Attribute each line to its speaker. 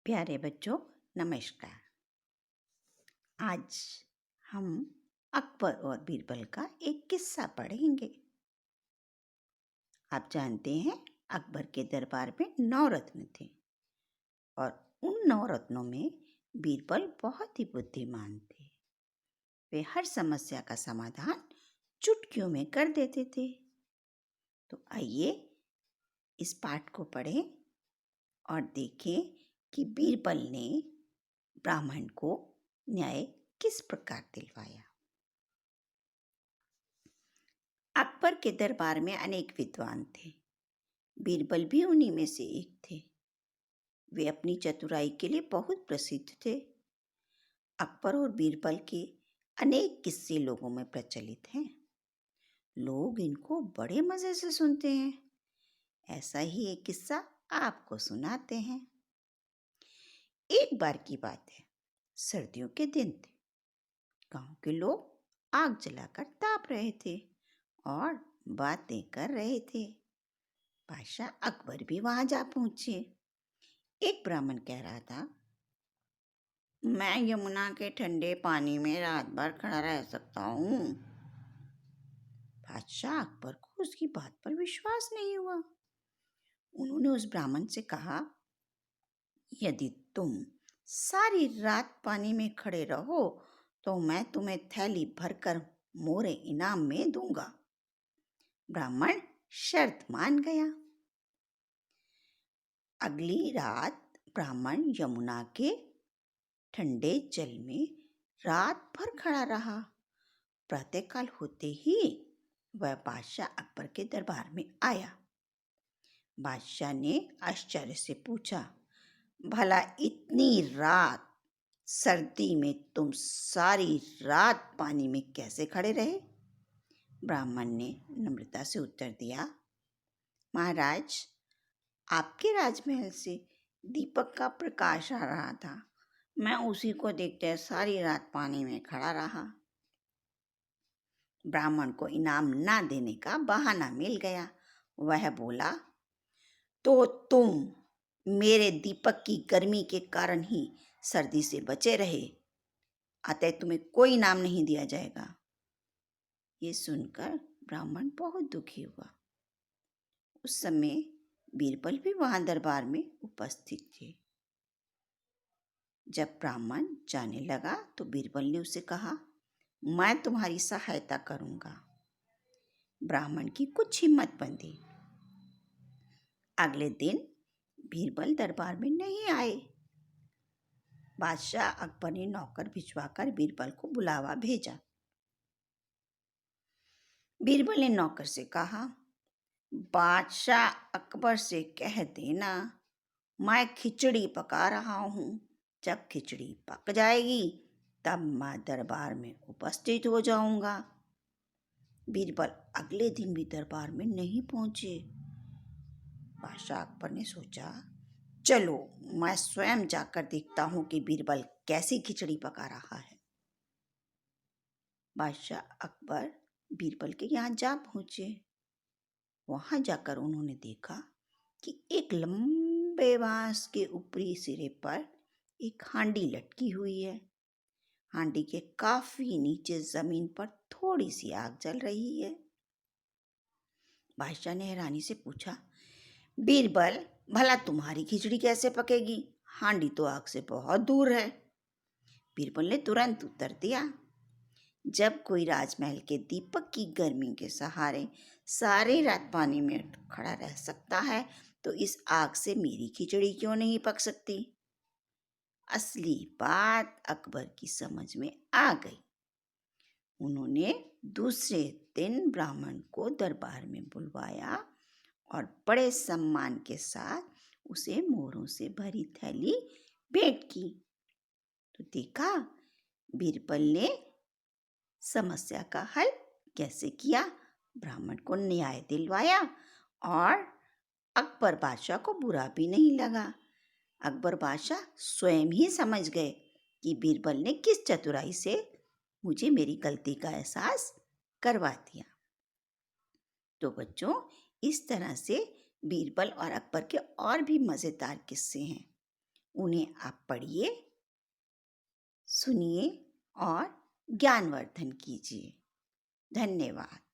Speaker 1: प्यारे बच्चों, नमस्कार। आज हम अकबर और बीरबल का एक किस्सा पढ़ेंगे। आप जानते हैं, अकबर के दरबार में 9 रत्न थे और उन 9 रत्नों में बीरबल बहुत ही बुद्धिमान थे। वे हर समस्या का समाधान चुटकियों में कर देते थे। तो आइए इस पाठ को पढ़ें और देखें कि बीरबल ने ब्राह्मण को न्याय किस प्रकार दिलवाया। अकबर के दरबार में अनेक विद्वान थे। बीरबल भी उन्हीं में से एक थे। वे अपनी चतुराई के लिए बहुत प्रसिद्ध थे। अकबर और बीरबल के अनेक किस्से लोगों में प्रचलित हैं। लोग इनको बड़े मजे से सुनते हैं। ऐसा ही एक किस्सा आपको सुनाते हैं। एक बार की बात है, सर्दियों के दिन थे। गांव के लोग आग जलाकर ताप रहे थे और बातें कर रहे थे। बादशाह अकबर भी वहां जा पहुंचे। एक ब्राह्मण कह रहा था, मैं यमुना के ठंडे पानी में रात भर खड़ा रह सकता हूँ। बादशाह अकबर को उसकी बात पर विश्वास नहीं हुआ। उन्होंने उस ब्राह्मण से कहा, यदि तुम सारी रात पानी में खड़े रहो तो मैं तुम्हें थैली भरकर मोहरे इनाम में दूंगा। ब्राह्मण शर्त मान गया। अगली रात ब्राह्मण यमुना के ठंडे जल में रात भर खड़ा रहा। प्रातःकाल होते ही वह बादशाह अकबर के दरबार में आया। बादशाह ने आश्चर्य से पूछा, भला इतनी रात सर्दी में तुम सारी रात पानी में कैसे खड़े रहे? ब्राह्मण ने नम्रता से उत्तर दिया, महाराज, आपके राजमहल से दीपक का प्रकाश आ रहा था। मैं उसी को देखते सारी रात पानी में खड़ा रहा। ब्राह्मण को इनाम ना देने का बहाना मिल गया। वह बोला, तो तुम मेरे दीपक की गर्मी के कारण ही सर्दी से बचे रहे, अतः तुम्हें कोई इनाम नहीं दिया जाएगा। ये सुनकर ब्राह्मण बहुत दुखी हुआ। उस समय बीरबल भी वहां दरबार में उपस्थित थे। जब ब्राह्मण जाने लगा तो बीरबल ने उसे कहा, मैं तुम्हारी सहायता करूंगा। ब्राह्मण की कुछ हिम्मत बंधी। अगले दिन बीरबल दरबार में नहीं आए। बादशाह अकबर ने नौकर भिजवाकर बीरबल को बुलावा भेजा। बीरबल ने नौकर से कहा, बादशाह अकबर से कह देना मैं खिचड़ी पका रहा हूँ। जब खिचड़ी पक जाएगी तब मैं दरबार में उपस्थित हो जाऊंगा। बीरबल अगले दिन भी दरबार में नहीं पहुंचे। बादशाह अकबर ने सोचा, चलो मैं स्वयं जाकर देखता हूं कि बीरबल कैसी खिचड़ी पका रहा है। बादशाह अकबर बीरबल के यहाँ जा पहुंचे। वहां जाकर उन्होंने देखा कि एक लंबे बांस के ऊपरी सिरे पर एक हांडी लटकी हुई है। हांडी के काफी नीचे जमीन पर थोड़ी सी आग जल रही है। बादशाह ने हैरानी से पूछा, बीरबल, भला तुम्हारी खिचड़ी कैसे पकेगी? हांडी तो आग से बहुत दूर है। बीरबल ने तुरंत उत्तर दिया, जब कोई राजमहल के दीपक की गर्मी के सहारे सारी रात पानी में खड़ा रह सकता है तो इस आग से मेरी खिचड़ी क्यों नहीं पक सकती? असली बात अकबर की समझ में आ गई। उन्होंने दूसरे दिन ब्राह्मण को दरबार में बुलवाया और बड़े सम्मान के साथ उसे मोहरों से भरी थैली भेंट की। तो देखा, बीरबल ने समस्या का हल कैसे किया, ब्राह्मण को न्याय दिलवाया और अकबर बादशाह को बुरा भी नहीं लगा। अकबर बादशाह स्वयं ही समझ गए कि बीरबल ने किस चतुराई से मुझे मेरी गलती का एहसास करवा दिया। तो बच्चों, इस तरह से बीरबल और अकबर के और भी मज़ेदार किस्से हैं। उन्हें आप पढ़िए, सुनिए और ज्ञानवर्धन कीजिए। धन्यवाद।